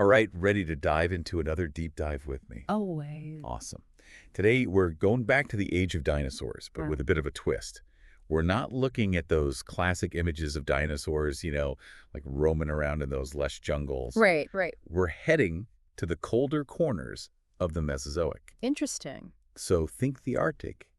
All right, ready to dive into another deep dive with me? Always. Awesome. Today, we're going back to the age of dinosaurs, but with a bit of a twist. We're not looking at those classic images of dinosaurs, like roaming around in those lush jungles. Right, right. We're heading to the colder corners of the Mesozoic. Interesting. So think the Arctic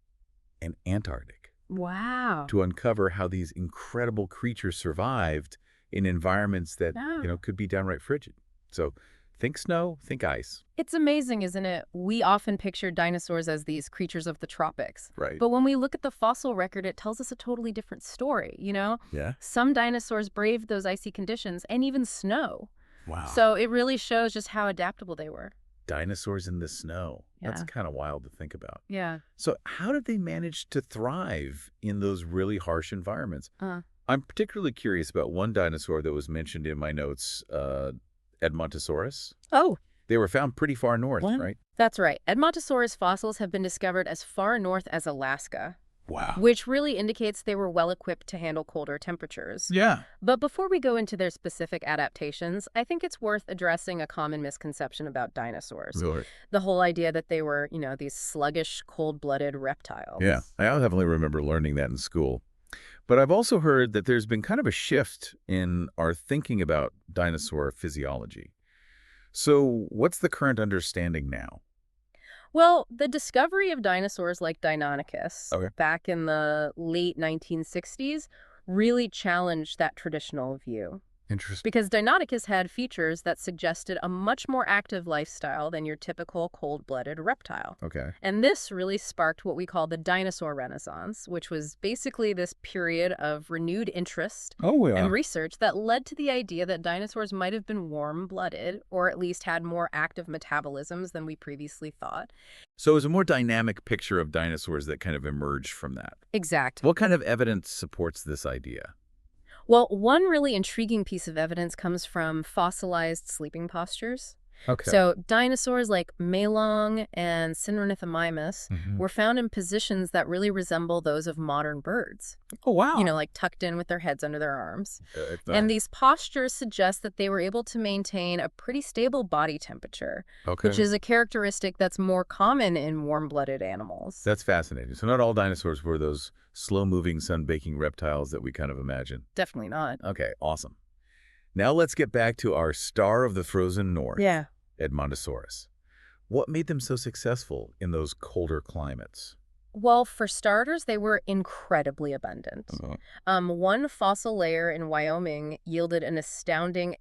and Antarctic Wow. to uncover how these incredible creatures survived in environments that, Yeah. could be downright frigid. So think snow, think ice. It's amazing, isn't it? We often picture dinosaurs as these creatures of the tropics. Right. But when we look at the fossil record, it tells us a totally different story, Yeah. Some dinosaurs braved those icy conditions and even snow. Wow. So it really shows just how adaptable they were. Dinosaurs in the snow. That's Yeah. kind of wild to think about. Yeah. So how did they manage to thrive in those really harsh environments? I'm particularly curious about one dinosaur that was mentioned in my notes, Edmontosaurus. Oh, They were found pretty far north, what? right? That's right. Edmontosaurus fossils have been discovered as far north as Alaska, Wow. which really indicates they were well equipped to handle colder temperatures. Yeah. But before we go into their specific adaptations, I think it's worth addressing a common misconception about dinosaurs. Really? The whole idea that they were, these sluggish, cold-blooded reptiles. Yeah. I definitely remember learning that in school. But I've also heard that there's been kind of a shift in our thinking about dinosaur physiology. So what's the current understanding now? Well, the discovery of dinosaurs like Deinonychus Okay. back in the late 1960s really challenged that traditional view. Interesting. Because Deinonychus had features that suggested a much more active lifestyle than your typical cold-blooded reptile. Okay. And this really sparked what we call the dinosaur renaissance, which was basically this period of renewed interest Oh, yeah. and research that led to the idea that dinosaurs might have been warm-blooded, or at least had more active metabolisms than we previously thought. So it was a more dynamic picture of dinosaurs that kind of emerged from that. Exactly. What kind of evidence supports this idea? Well, one really intriguing piece of evidence comes from fossilized sleeping postures. Okay. So dinosaurs like Melong and Ornithomimus were found in positions that really resemble those of modern birds, Oh, wow. like tucked in with their heads under their arms. It's And these postures suggest that they were able to maintain a pretty stable body temperature, okay. which is a characteristic that's more common in warm-blooded animals. That's fascinating. So not all dinosaurs were those slow-moving, sun-baking reptiles that we kind of imagine. Definitely not. Okay, awesome. Now let's get back to our star of the frozen north, Yeah. Edmontosaurus. What made them so successful in those colder climates? Well, for starters, they were incredibly abundant. One fossil layer in Wyoming yielded an astounding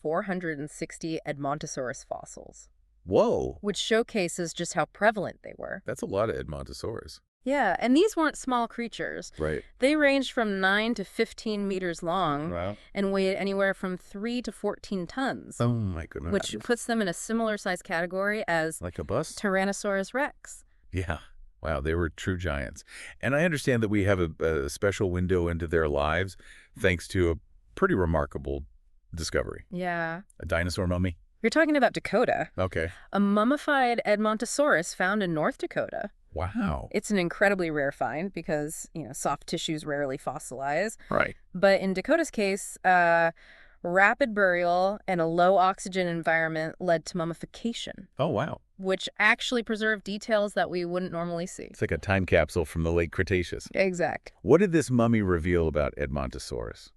8,460 Edmontosaurus fossils, Whoa, which showcases just how prevalent they were. that's a lot of Edmontosaurus. Yeah, and these weren't small creatures. Right. They ranged from 9 to 15 meters long Wow. and weighed anywhere from 3 to 14 tons, Oh, my goodness. which puts them in a similar size category as Like a bus? Tyrannosaurus rex. Yeah. Wow, they were true giants. And I understand that we have a special window into their lives thanks to a pretty remarkable discovery. Yeah. A dinosaur mummy? You're talking about Dakota, Okay. a mummified Edmontosaurus found in North Dakota. Wow. It's an incredibly rare find because, soft tissues rarely fossilize. Right. But in Dakota's case, rapid burial and a low oxygen environment led to mummification, Oh, wow. which actually preserved details that we wouldn't normally see. It's like a time capsule from the late Cretaceous. Exact. What did this mummy reveal about Edmontosaurus?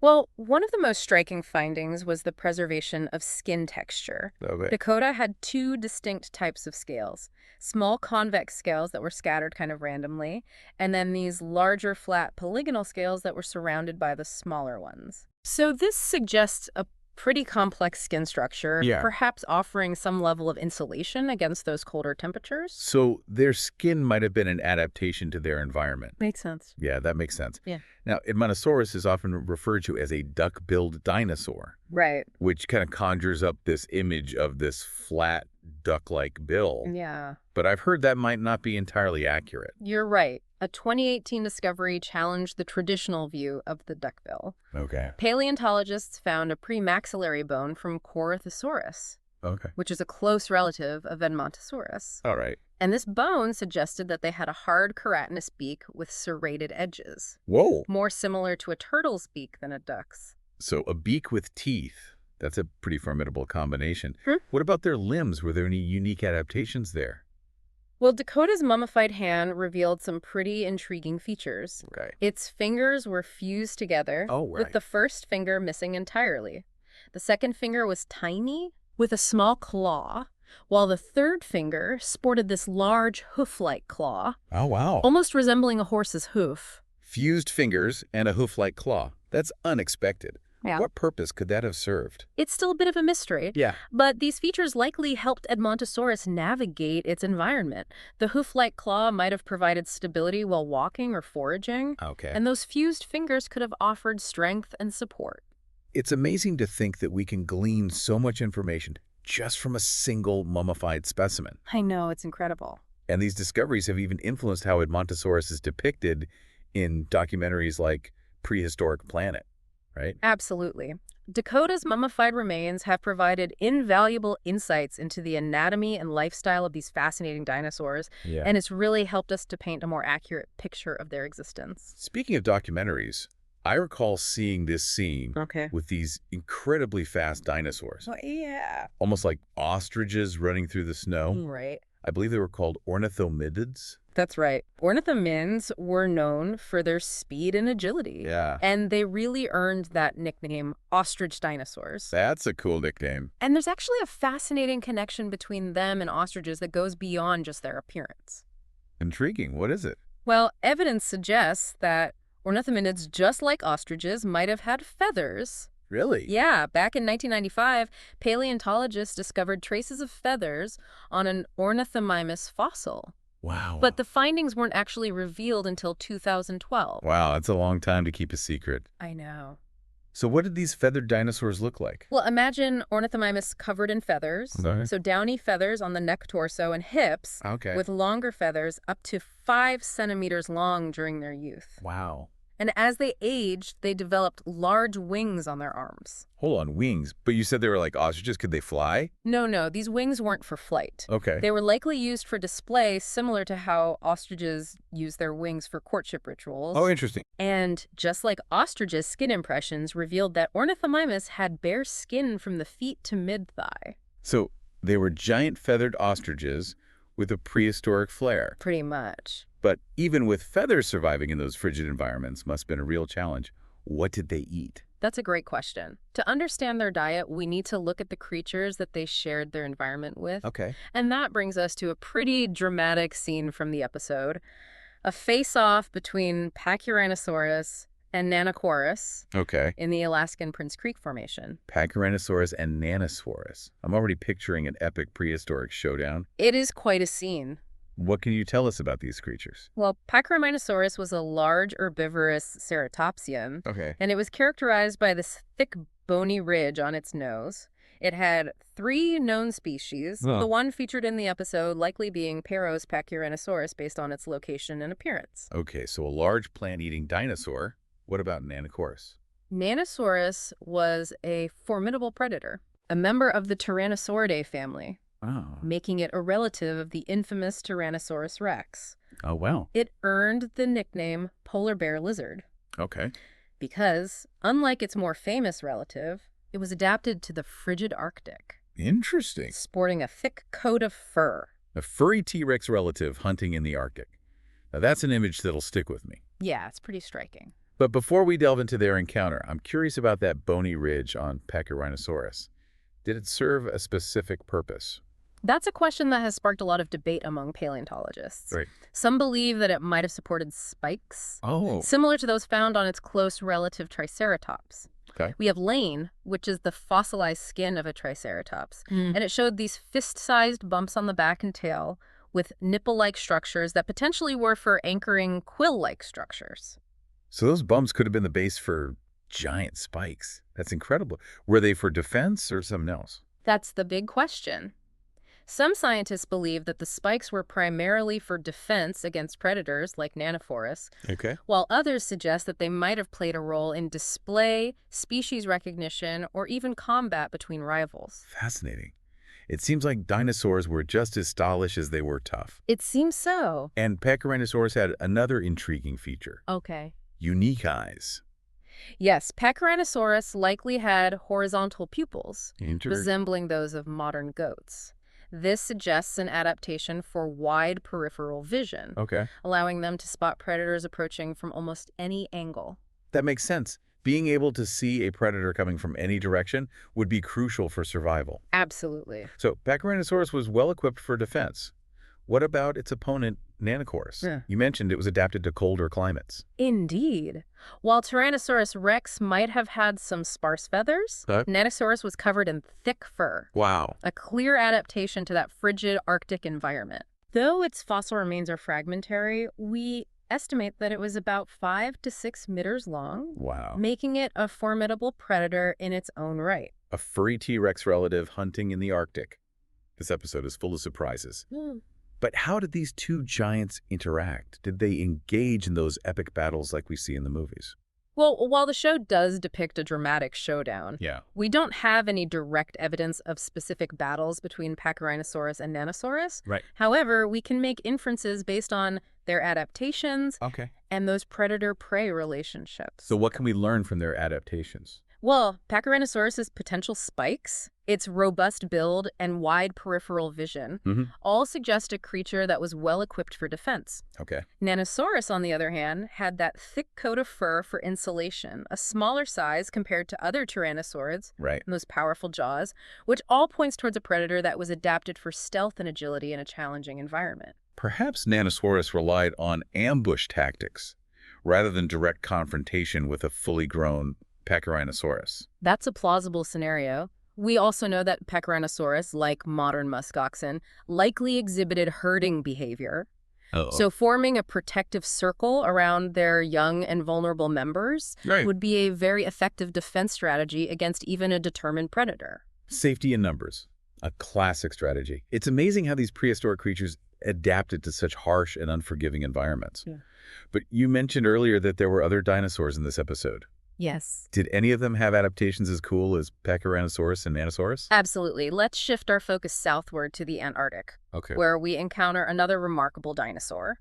Well, one of the most striking findings was the preservation of skin texture. Okay. Dakota had two distinct types of scales, small convex scales that were scattered kind of randomly, and then these larger flat polygonal scales that were surrounded by the smaller ones. So this suggests a pretty complex skin structure, Yeah. perhaps offering some level of insulation against those colder temperatures. So their skin might have been an adaptation to their environment. Makes sense. Yeah, that makes sense. Yeah. Now, Edmontosaurus is often referred to as a duck-billed dinosaur, Right. which kind of conjures up this image of this flat duck-like bill. Yeah. But I've heard that might not be entirely accurate. You're right. A 2018 discovery challenged the traditional view of the duckbill. Okay. Paleontologists found a premaxillary bone from Ornithosaurus, Okay. which is a close relative of Edmontosaurus. All right. And this bone suggested that they had a hard keratinous beak with serrated edges, Whoa. more similar to a turtle's beak than a duck's. So a beak with teeth. That's a pretty formidable combination. Hmm? What about their limbs? Were there any unique adaptations there? Well, Dakota's mummified hand revealed some pretty intriguing features. Right. Its fingers were fused together, Oh, with right. the first finger missing entirely. The second finger was tiny, with a small claw, while the third finger sported this large hoof-like claw, Oh, wow. almost resembling a horse's hoof. Fused fingers and a hoof-like claw. That's unexpected. Yeah. What purpose could that have served? It's still a bit of a mystery, Yeah. but these features likely helped Edmontosaurus navigate its environment. The hoof-like claw might have provided stability while walking or foraging, Okay. and those fused fingers could have offered strength and support. It's amazing to think that we can glean so much information just from a single mummified specimen. I know, it's incredible. And these discoveries have even influenced how Edmontosaurus is depicted in documentaries like Prehistoric Planet, right? Absolutely. Dakota's mummified remains have provided invaluable insights into the anatomy and lifestyle of these fascinating dinosaurs, Yeah. and it's really helped us to paint a more accurate picture of their existence. Speaking of documentaries, I recall seeing this scene Okay. with these incredibly fast dinosaurs, Oh, yeah. almost like ostriches running through the snow. Right. I believe they were called ornithomimids. That's right. Ornithomins were known for their speed and agility. Yeah. And they really earned that nickname, ostrich dinosaurs. That's a cool nickname. And there's actually a fascinating connection between them and ostriches that goes beyond just their appearance. Intriguing. What is it? Well, evidence suggests that ornithominids, just like ostriches, might have had feathers. Really? Yeah, back in 1995, paleontologists discovered traces of feathers on an Ornithomimus fossil. Wow. But the findings weren't actually revealed until 2012. Wow, that's a long time to keep a secret. I know. So what did these feathered dinosaurs look like? Well, imagine Ornithomimus covered in feathers. Okay. So downy feathers on the neck, torso, and hips, Okay. with longer feathers up to 5 centimeters long during their youth. Wow. And as they aged, they developed large wings on their arms. Hold on, wings. But you said they were like ostriches. Could they fly? No, these wings weren't for flight. Okay. They were likely used for display, similar to how ostriches use their wings for courtship rituals. Oh, interesting. And just like ostriches, skin impressions revealed that Ornithomimus had bare skin from the feet to mid-thigh. So they were giant feathered ostriches with a prehistoric flair. Pretty much. But even with feathers surviving in those frigid environments must have been a real challenge. What did they eat? That's a great question. To understand their diet, we need to look at the creatures that they shared their environment with. Okay. And that brings us to a pretty dramatic scene from the episode. A face-off between Pachyrhinosaurus and Nanuqsaurus Okay. in the Alaskan Prince Creek Formation. Pachyrhinosaurus and Nanuqsaurus. I'm already picturing an epic prehistoric showdown. It is quite a scene. What can you tell us about these creatures? Well, Pachyrhinosaurus was a large herbivorous ceratopsian, Okay. and it was characterized by this thick, bony ridge on its nose. It had 3 known species, the one featured in the episode likely being Peros Pachyrhinosaurus based on its location and appearance. Okay, so a large plant-eating dinosaur. What about Nanuqsaurus? Nanuqsaurus was a formidable predator, a member of the Tyrannosauridae family, Oh. making it a relative of the infamous Tyrannosaurus rex. Oh, wow. It earned the nickname polar bear lizard Okay. because, unlike its more famous relative, it was adapted to the frigid Arctic, Interesting. sporting a thick coat of fur. A furry T-Rex relative hunting in the Arctic. Now, that's an image that'll stick with me. Yeah, it's pretty striking. But before we delve into their encounter, I'm curious about that bony ridge on Pachyrhinosaurus. Did it serve a specific purpose? That's a question that has sparked a lot of debate among paleontologists. Right. Some believe that it might have supported spikes, Oh. similar to those found on its close relative Triceratops. Okay. We have Lane, which is the fossilized skin of a Triceratops, and it showed these fist-sized bumps on the back and tail with nipple-like structures that potentially were for anchoring quill-like structures. So those bumps could have been the base for giant spikes. That's incredible. Were they for defense or something else? That's the big question. Some scientists believe that the spikes were primarily for defense against predators like Nanuqsaurus, Okay. while others suggest that they might have played a role in display, species recognition, or even combat between rivals. Fascinating. It seems like dinosaurs were just as stylish as they were tough. It seems so. And Pachyrhinosaurus had another intriguing feature. Okay. Unique eyes. Yes, Pachyrhinosaurus likely had horizontal pupils, Inter resembling those of modern goats. This suggests an adaptation for wide peripheral vision, Okay. allowing them to spot predators approaching from almost any angle. That makes sense. Being able to see a predator coming from any direction would be crucial for survival. Absolutely. So, Pachyrhinosaurus was well equipped for defense. What about its opponent, Nanuqsaurus? Yeah. You mentioned it was adapted to colder climates. Indeed. While Tyrannosaurus rex might have had some sparse feathers, Huh? Nanuqsaurus was covered in thick fur, Wow. a clear adaptation to that frigid Arctic environment. Though its fossil remains are fragmentary, we estimate that it was about 5 to 6 meters long, Wow. making it a formidable predator in its own right. A furry T-Rex relative hunting in the Arctic. This episode is full of surprises. But how did these two giants interact? Did they engage in those epic battles like we see in the movies? Well, while the show does depict a dramatic showdown, Yeah. we don't have any direct evidence of specific battles between Pachyrhinosaurus and Nanuqsaurus. Right. However, we can make inferences based on their adaptations Okay. and those predator-prey relationships. So what can we learn from their adaptations? Well, Pachyrhinosaurus's potential spikes, its robust build, and wide peripheral vision all suggest a creature that was well equipped for defense. Okay. Nanuqsaurus, on the other hand, had that thick coat of fur for insulation, a smaller size compared to other tyrannosaurids, Right. and those powerful jaws, which all points towards a predator that was adapted for stealth and agility in a challenging environment. Perhaps Nanuqsaurus relied on ambush tactics rather than direct confrontation with a fully grown Pachyrhinosaurus. That's a plausible scenario. We also know that Pachyrhinosaurus, like modern muskoxen, likely exhibited herding behavior. Oh. So forming a protective circle around their young and vulnerable members Right. would be a very effective defense strategy against even a determined predator. Safety in numbers. A classic strategy. It's amazing how these prehistoric creatures adapted to such harsh and unforgiving environments. Yeah. But you mentioned earlier that there were other dinosaurs in this episode. Yes. Did any of them have adaptations as cool as Pachyrhinosaurus and Nanuqsaurus? Absolutely. Let's shift our focus southward to the Antarctic, Okay. where we encounter another remarkable dinosaur,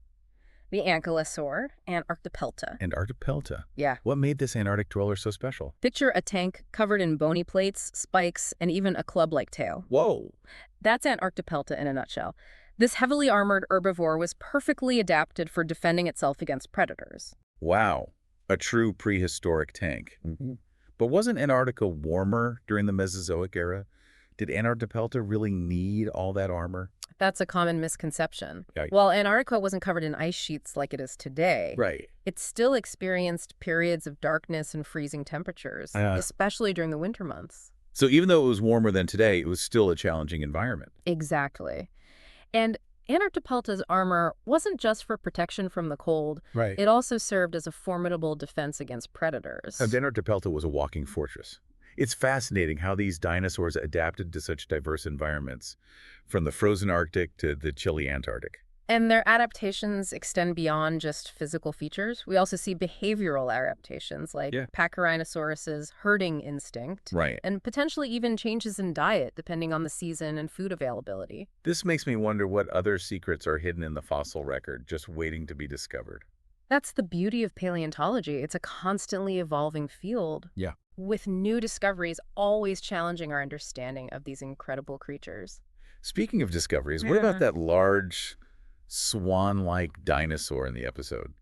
the Ankylosaur, Antarctopelta. Antarctopelta. Yeah. What made this Antarctic dweller so special? Picture a tank covered in bony plates, spikes, and even a club-like tail. Whoa. That's Antarctopelta in a nutshell. This heavily armored herbivore was perfectly adapted for defending itself against predators. Wow. A true prehistoric tank. But wasn't Antarctica warmer during the Mesozoic era? Did Antarctopelta really need all that armor? That's a common misconception. Yeah. While Antarctica wasn't covered in ice sheets like it is today, Right. it still experienced periods of darkness and freezing temperatures, especially during the winter months. So even though it was warmer than today, it was still a challenging environment. Exactly. And Antarctopelta's armor wasn't just for protection from the cold. Right. It also served as a formidable defense against predators. Antarctopelta was a walking fortress. It's fascinating how these dinosaurs adapted to such diverse environments, from the frozen Arctic to the chilly Antarctic. And their adaptations extend beyond just physical features. We also see behavioral adaptations like Pachyrhinosaurus's herding instinct, Right. and potentially even changes in diet depending on the season and food availability. This makes me wonder what other secrets are hidden in the fossil record, just waiting to be discovered. That's the beauty of paleontology. It's a constantly evolving field. Yeah. With new discoveries always challenging our understanding of these incredible creatures. Speaking of discoveries, what about that large swan-like dinosaur in the episode?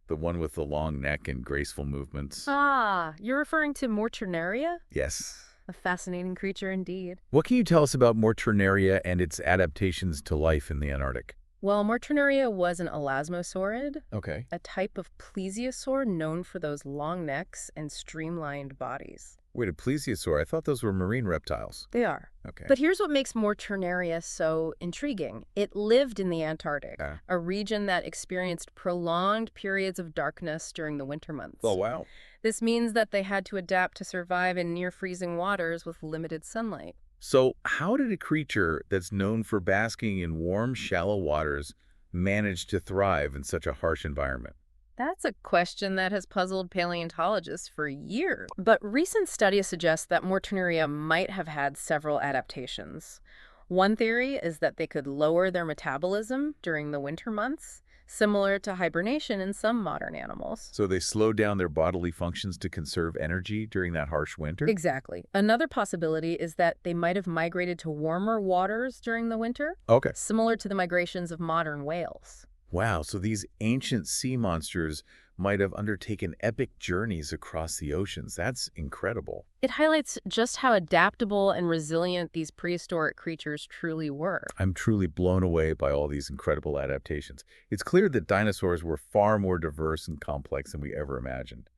The one with the long neck and graceful movements. Ah, you're referring to Morturnaria? Yes. A fascinating creature indeed. What can you tell us about Morturnaria and its adaptations to life in the Antarctic? Well, Morturnaria was an elasmosaurid, Okay. a type of plesiosaur known for those long necks and streamlined bodies. Wait, a plesiosaur? I thought those were marine reptiles. They are. Okay. But here's what makes Morturnaria so intriguing. It lived in the Antarctic, a region that experienced prolonged periods of darkness during the winter months. Oh, wow. This means that they had to adapt to survive in near-freezing waters with limited sunlight. So how did a creature that's known for basking in warm, shallow waters manage to thrive in such a harsh environment? That's a question that has puzzled paleontologists for years. But recent studies suggest that Morturnaria might have had several adaptations. One theory is that they could lower their metabolism during the winter months, similar to hibernation in some modern animals. So they slowed down their bodily functions to conserve energy during that harsh winter? Exactly. Another possibility is that they might have migrated to warmer waters during the winter, Okay. similar to the migrations of modern whales. Wow, so these ancient sea monsters might have undertaken epic journeys across the oceans. That's incredible. It highlights just how adaptable and resilient these prehistoric creatures truly were. I'm truly blown away by all these incredible adaptations. It's clear that dinosaurs were far more diverse and complex than we ever imagined.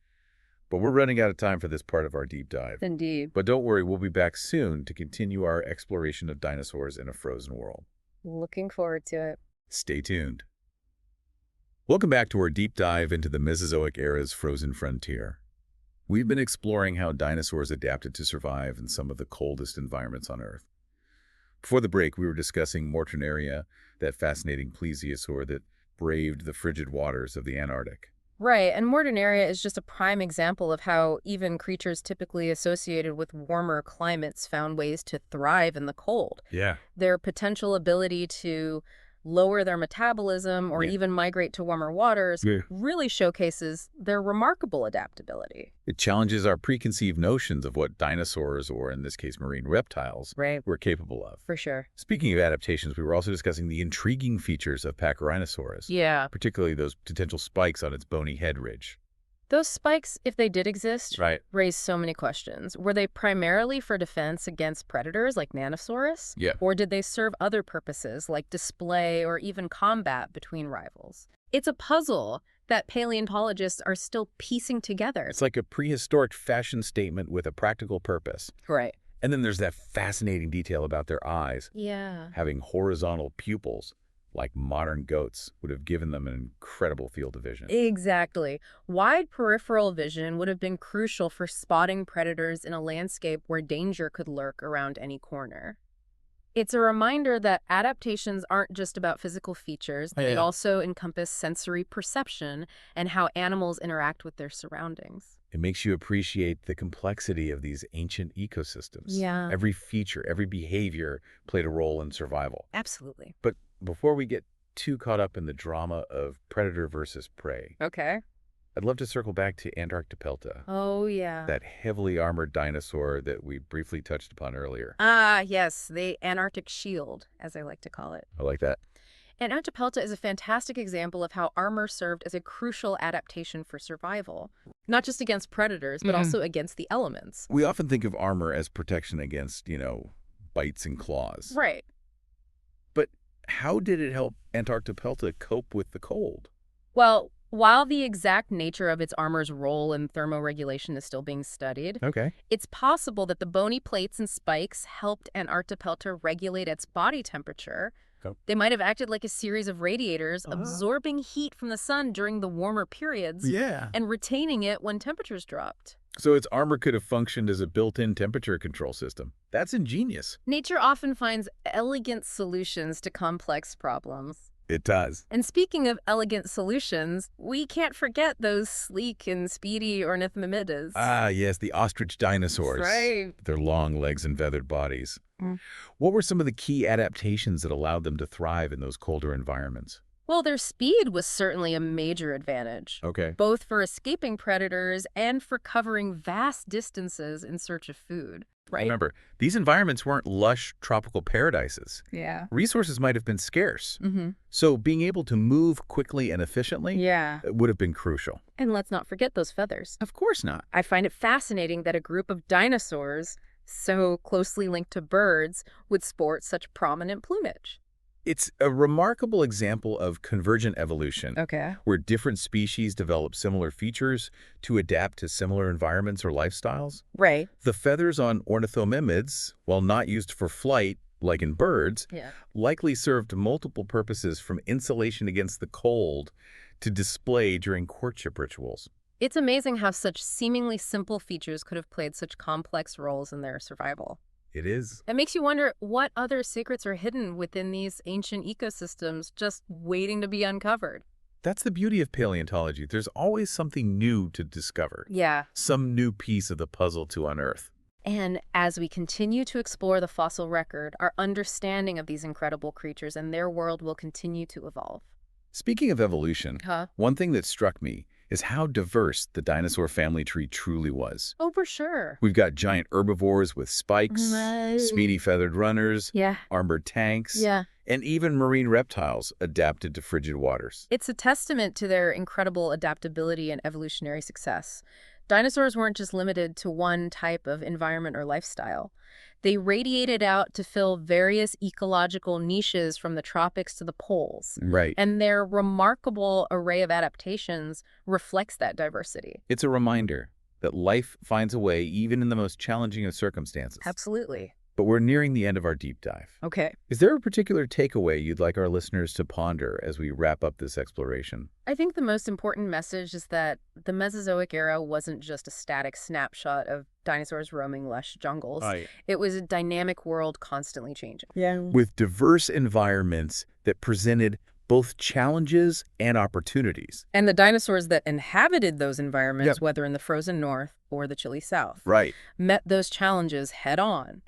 But we're running out of time for this part of our deep dive. Indeed. But don't worry, we'll be back soon to continue our exploration of dinosaurs in a frozen world. Looking forward to it. Stay tuned. Welcome back to our deep dive into the Mesozoic era's frozen frontier. We've been exploring how dinosaurs adapted to survive in some of the coldest environments on Earth. Before the break, we were discussing Mortonaria, that fascinating plesiosaur that braved the frigid waters of the Antarctic. Right, and Mortonaria is just a prime example of how even creatures typically associated with warmer climates found ways to thrive in the cold. Yeah. Their potential ability to lower their metabolism or even migrate to warmer waters really showcases their remarkable adaptability. It challenges our preconceived notions of what dinosaurs, or in this case marine reptiles, Right. were capable of. For sure. Speaking of adaptations, we were also discussing the intriguing features of Pachyrhinosaurus, Yeah. particularly those potential spikes on its bony head ridge. Those spikes, if they did exist, Right. raise so many questions. Were they primarily for defense against predators like Nanuqsaurus? Yeah. Or did they serve other purposes like display or even combat between rivals? It's a puzzle that paleontologists are still piecing together. It's like a prehistoric fashion statement with a practical purpose. Right. And then there's that fascinating detail about their eyes, Yeah. having horizontal pupils, like modern goats, would have given them an incredible field of vision. Exactly. Wide peripheral vision would have been crucial for spotting predators in a landscape where danger could lurk around any corner. It's a reminder that adaptations aren't just about physical features. They also encompass sensory perception and how animals interact with their surroundings. It makes you appreciate the complexity of these ancient ecosystems. Yeah. Every feature, every behavior played a role in survival. Absolutely. But before we get too caught up in the drama of predator versus prey, Okay. I'd love to circle back to Antarctopelta, Oh, yeah. that heavily armored dinosaur that we briefly touched upon earlier. Ah, yes, the Antarctic shield, as I like to call it. I like that. Antarctopelta is a fantastic example of how armor served as a crucial adaptation for survival, not just against predators, but also against the elements. We often think of armor as protection against, bites and claws. Right. But how did it help Antarctopelta cope with the cold? Well, while the exact nature of its armor's role in thermoregulation is still being studied, Okay. it's possible that the bony plates and spikes helped Antarctopelta regulate its body temperature. Oh. They might have acted like a series of radiators, absorbing heat from the sun during the warmer periods Yeah. and retaining it when temperatures dropped. So its armor could have functioned as a built-in temperature control system. That's ingenious. Nature often finds elegant solutions to complex problems. It does. And speaking of elegant solutions, we can't forget those sleek and speedy Ornithomimus. Ah, yes, the ostrich dinosaurs. Right. Their long legs and feathered bodies. Mm. What were some of the key adaptations that allowed them to thrive in those colder environments? Well, their speed was certainly a major advantage, Okay. both for escaping predators and for covering vast distances in search of food. Right. Remember, these environments weren't lush tropical paradises. Yeah. Resources might have been scarce. Mm-hmm. So being able to move quickly and efficiently Yeah. would have been crucial. And let's not forget those feathers. Of course not. I find it fascinating that a group of dinosaurs so closely linked to birds would sport such prominent plumage. It's a remarkable example of convergent evolution, Okay. where different species develop similar features to adapt to similar environments or lifestyles. Right. The feathers on Ornithomimids, while not used for flight, like in birds, Yeah. likely served multiple purposes, from insulation against the cold to display during courtship rituals. It's amazing how such seemingly simple features could have played such complex roles in their survival. It is. It makes you wonder what other secrets are hidden within these ancient ecosystems just waiting to be uncovered. That's the beauty of paleontology. There's always something new to discover, Yeah. some new piece of the puzzle to unearth. And as we continue to explore the fossil record, our understanding of these incredible creatures and their world will continue to evolve. Speaking of evolution, Huh? one thing that struck me is how diverse the dinosaur family tree truly was. Oh, for sure. We've got giant herbivores with spikes, Right. speedy feathered runners, Yeah. armored tanks, Yeah. and even marine reptiles adapted to frigid waters. It's a testament to their incredible adaptability and evolutionary success. Dinosaurs weren't just limited to one type of environment or lifestyle. They radiated out to fill various ecological niches from the tropics to the poles. Right. And their remarkable array of adaptations reflects that diversity. It's a reminder that life finds a way even in the most challenging of circumstances. Absolutely. But we're nearing the end of our deep dive. Okay. Is there a particular takeaway you'd like our listeners to ponder as we wrap up this exploration? I think the most important message is that the Mesozoic era wasn't just a static snapshot of dinosaurs roaming lush jungles. Right. It was a dynamic world constantly changing. Yeah. With diverse environments that presented both challenges and opportunities. And the dinosaurs that inhabited those environments, Yep. whether in the frozen north or the chilly south, Right. met those challenges head on,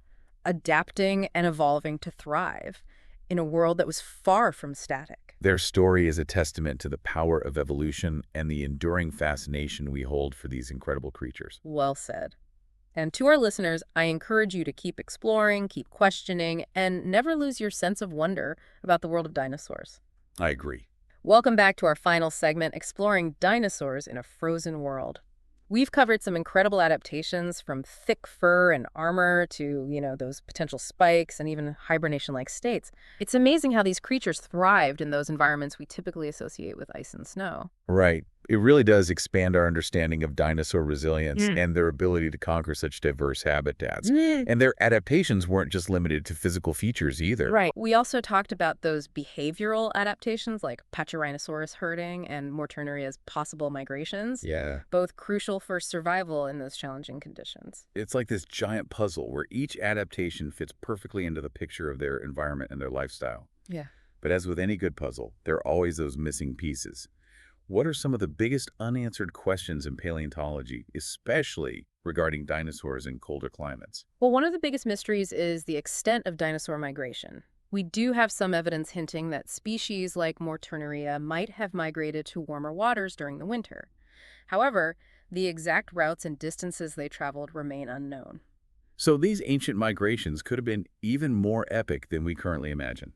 adapting and evolving to thrive in a world that was far from static. Their story is a testament to the power of evolution and the enduring fascination we hold for these incredible creatures. Well said. And to our listeners, I encourage you to keep exploring, keep questioning, and never lose your sense of wonder about the world of dinosaurs. I agree. Welcome back to our final segment, exploring dinosaurs in a frozen world. We've covered some incredible adaptations from thick fur and armor to, those potential spikes and even hibernation-like states. It's amazing how these creatures thrived in those environments we typically associate with ice and snow. Right. It really does expand our understanding of dinosaur resilience and their ability to conquer such diverse habitats. And their adaptations weren't just limited to physical features either. Right. We also talked about those behavioral adaptations like Pachyrhinosaurus herding and Morturnaria's possible migrations, Yeah. both crucial for survival in those challenging conditions. It's like this giant puzzle where each adaptation fits perfectly into the picture of their environment and their lifestyle. Yeah. But as with any good puzzle, there are always those missing pieces. What are some of the biggest unanswered questions in paleontology, especially regarding dinosaurs in colder climates? Well, one of the biggest mysteries is the extent of dinosaur migration. We do have some evidence hinting that species like Morturnaria might have migrated to warmer waters during the winter. However, the exact routes and distances they traveled remain unknown. So these ancient migrations could have been even more epic than we currently imagine.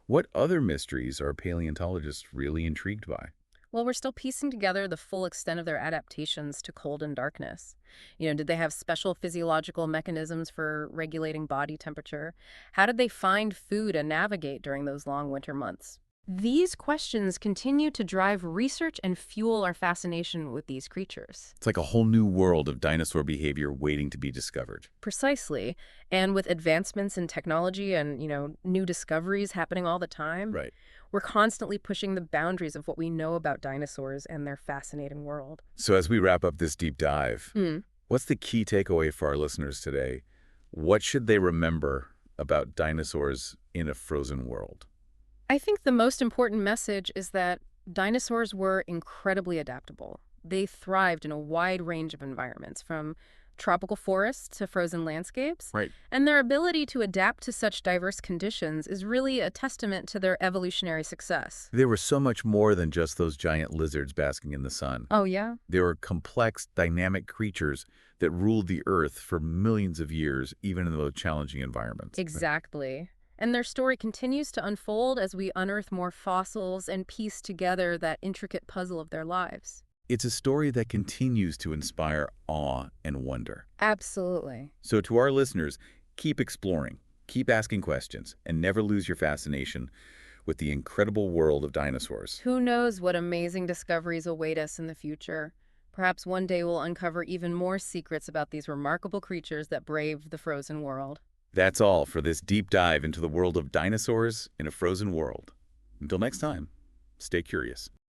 What other mysteries are paleontologists really intrigued by? Well, we're still piecing together the full extent of their adaptations to cold and darkness. Did they have special physiological mechanisms for regulating body temperature? How did they find food and navigate during those long winter months? These questions continue to drive research and fuel our fascination with these creatures. It's like a whole new world of dinosaur behavior waiting to be discovered. Precisely. And with advancements in technology and, new discoveries happening all the time, Right. we're constantly pushing the boundaries of what we know about dinosaurs and their fascinating world. So as we wrap up this deep dive, what's the key takeaway for our listeners today? What should they remember about dinosaurs in a frozen world? I think the most important message is that dinosaurs were incredibly adaptable. They thrived in a wide range of environments, from tropical forests to frozen landscapes. Right. And their ability to adapt to such diverse conditions is really a testament to their evolutionary success. They were so much more than just those giant lizards basking in the sun. Oh, yeah? They were complex, dynamic creatures that ruled the Earth for millions of years, even in the most challenging environments. Exactly. And their story continues to unfold as we unearth more fossils and piece together that intricate puzzle of their lives. It's a story that continues to inspire awe and wonder. Absolutely. So to our listeners, keep exploring, keep asking questions, and never lose your fascination with the incredible world of dinosaurs. Who knows what amazing discoveries await us in the future? Perhaps one day we'll uncover even more secrets about these remarkable creatures that braved the frozen world. That's all for this deep dive into the world of dinosaurs in a frozen world. Until next time, stay curious.